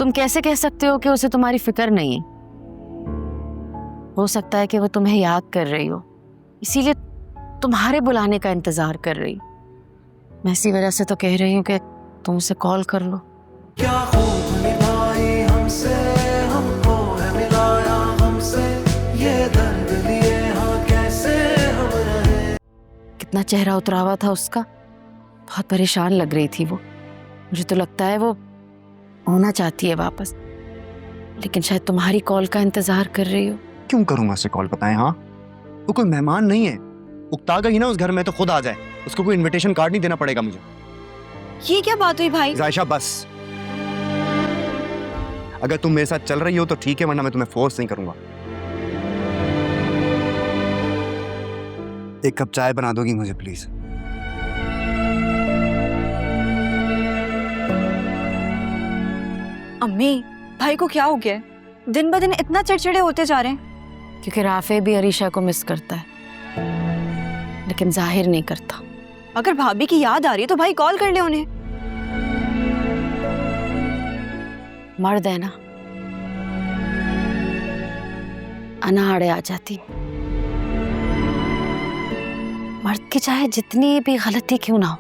तुम कैसे कह सकते हो कि उसे तुम्हारी फिक्र नहीं है? हो सकता है कि वो तुम्हें याद कर रही हो, इसीलिए तुम्हारे बुलाने का इंतजार कर रही। मैं इसी वजह से तो कह रही हूँ कि तुम उसे कॉल कर लो। क्या खूब निभाई हमसे, हमको है मिलाया हमसे, ये दर्द लिए हाँ कैसे हम रहे। कितना चेहरा उतरा हुआ था उसका, बहुत परेशान लग रही थी वो। मुझे तो लगता है वो होना चाहती है वापस, लेकिन शायद तुम्हारी कॉल का इंतजार कर रही हो। क्यों करूंगा उसे कॉल, बताएं? हाँ, वो कोई मेहमान नहीं है। उकता गई ना उस घर में तो खुद आ जाए, उसको कोई इनविटेशन कार्ड नहीं देना पड़ेगा मुझे। ये क्या बात हुई भाई? जायशा बस, अगर तुम मेरे साथ चल रही हो तो ठीक है, वरना मैं तुम्हें फोर्स नहीं करूंगा। एक कप चाय बना दोगी मुझे प्लीज? अम्मी, भाई को क्या हो गया है? दिन ब दिन इतना चिड़चिड़े होते जा रहे हैं। क्योंकि राफे भी अरीशा को मिस करता है, लेकिन जाहिर नहीं करता। अगर भाभी की याद आ रही है तो भाई कॉल कर ले उन्हें। मर्द है ना, अनाड़े आ जाती। मर्द की चाहे जितनी भी गलती क्यों ना हो,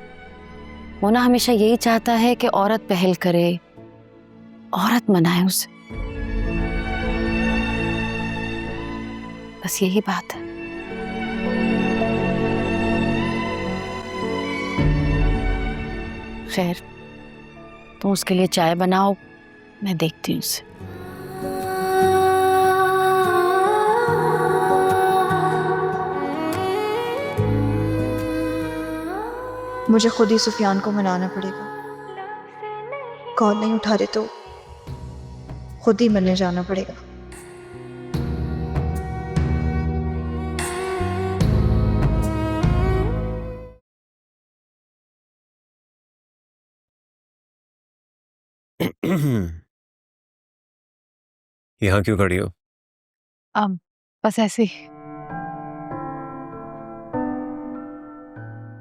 वो ना हमेशा यही चाहता है कि औरत पहल करे, औरत मनाए उसे। बस यही बात है। खैर, तुम उसके लिए चाय बनाओ, मैं देखती हूँ उसे। मुझे खुद ही सुफियान को मनाना पड़ेगा। कॉल नहीं उठा रहे तो खुद ही मिलने जाना पड़ेगा। यहाँ क्यों खड़ी हो? बस ऐसे ही।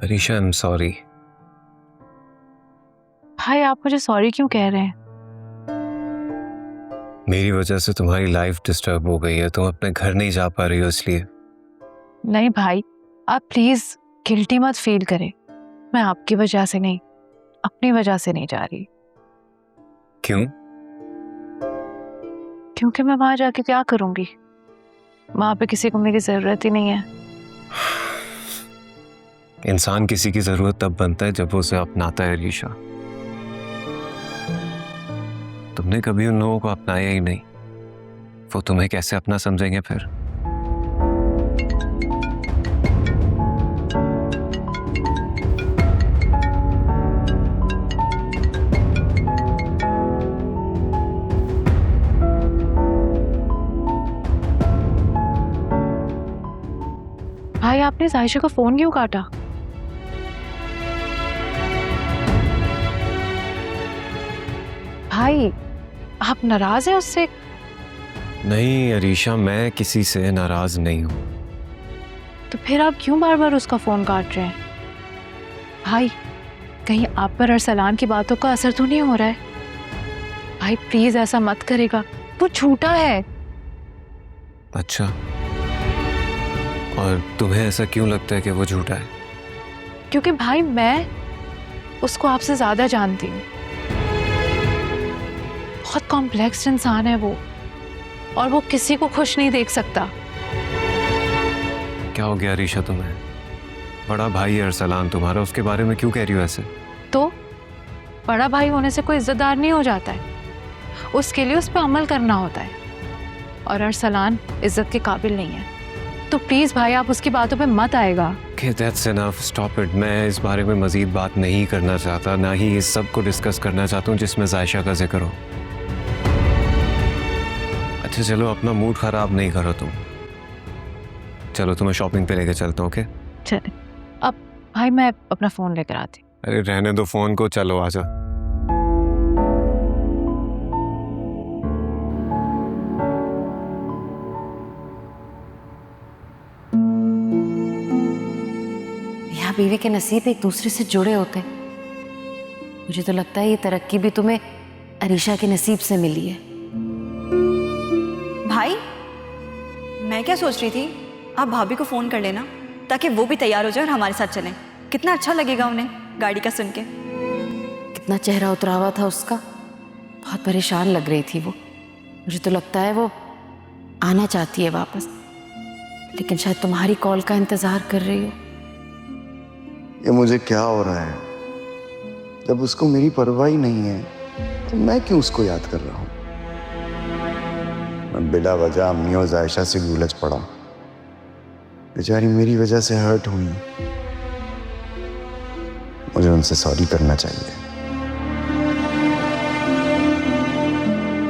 Arisha, I am sorry. भाई, आप मुझे सॉरी क्यों कह रहे हैं? मेरी वजह से तुम्हारी लाइफ डिस्टर्ब हो गई है, तुम अपने घर नहीं जा पा रही हो इसलिए। नहीं भाई, आप प्लीज गिल्टी मत फील करें। मैं आपकी वजह से नहीं, अपनी वजह से नहीं जा रही। क्यों? क्योंकि मैं वहां जाके क्या करूंगी? वहां पे किसी को मेरी जरूरत ही नहीं है। इंसान किसी की जरूरत तब बनता है जब वो उसे अपनाता है अरीशा। तुमने कभी उन लोगों को अपनाया ही नहीं, वो तुम्हें कैसे अपना समझेंगे फिर? भाई, आपने साइशा को फोन क्यों काटा? भाई, आप नाराज हैं उससे? नहीं अरीशा, मैं किसी से नाराज नहीं हूं। तो फिर आप क्यों बार बार उसका फोन काट रहे हैं? भाई, कहीं आप पर अरसलान की बातों का असर तो नहीं हो रहा है? भाई प्लीज ऐसा मत करेगा, वो झूठा है। अच्छा, और तुम्हें ऐसा क्यों लगता है कि वो झूठा है? क्योंकि भाई मैं उसको आपसे ज्यादा जानती हूँ। बहुत कॉम्प्लेक्स इंसान है वो, और वो किसी को खुश नहीं देख सकता। क्या हो गया अरीशा तुम्हें? बड़ा भाई है अरसलान तुम्हारा, उसके बारे में क्यों कह रही हो ऐसे? तो बड़ा भाई होने से कोई इज्जतदार नहीं हो जाता है, उसके लिए उस पर अमल करना होता है। और अरसलान इज्जत के काबिल नहीं है, तो प्लीज भाई आप उसकी बातों पे मत आएगा। Okay, that's enough. Stop it. मैं इस बारे में मजीद बात नहीं करना चाहता, ना ही इस सब को डिस्कस करना चाहता हूँ जिसमें जायशा का जिक्र हो। अच्छा चलो, अपना मूड खराब नहीं करो तुम। चलो तुम्हें शॉपिंग पे लेके चलता हूँ। ओके चले, अब भाई मैं अपना फोन लेकर आती हूँ। अरे रहने दो फोन को, चलो आजा। मियाँ बीवी के नसीब एक दूसरे से जुड़े होते हैं। मुझे तो लगता है ये तरक्की भी तुम्हें अरीशा के नसीब से मिली है। भाई, मैं क्या सोच रही थी, आप भाभी को फ़ोन कर लेना ताकि वो भी तैयार हो जाए और हमारे साथ चलें। कितना अच्छा लगेगा उन्हें गाड़ी का सुन के। कितना चेहरा उतरा हुआ था उसका, बहुत परेशान लग रही थी वो। मुझे तो लगता है वो आना चाहती है वापस, लेकिन शायद तुम्हारी कॉल का इंतज़ार कर रही हो। ये मुझे क्या हो रहा है? जब उसको मेरी परवाह ही नहीं है तो मैं क्यों उसको याद कर रहा हूँ? मैं बिला वजह अम्मी और जायशा से भी उलझ पड़ा। बेचारी मेरी वजह से हर्ट हुई। मुझे उनसे सॉरी करना चाहिए।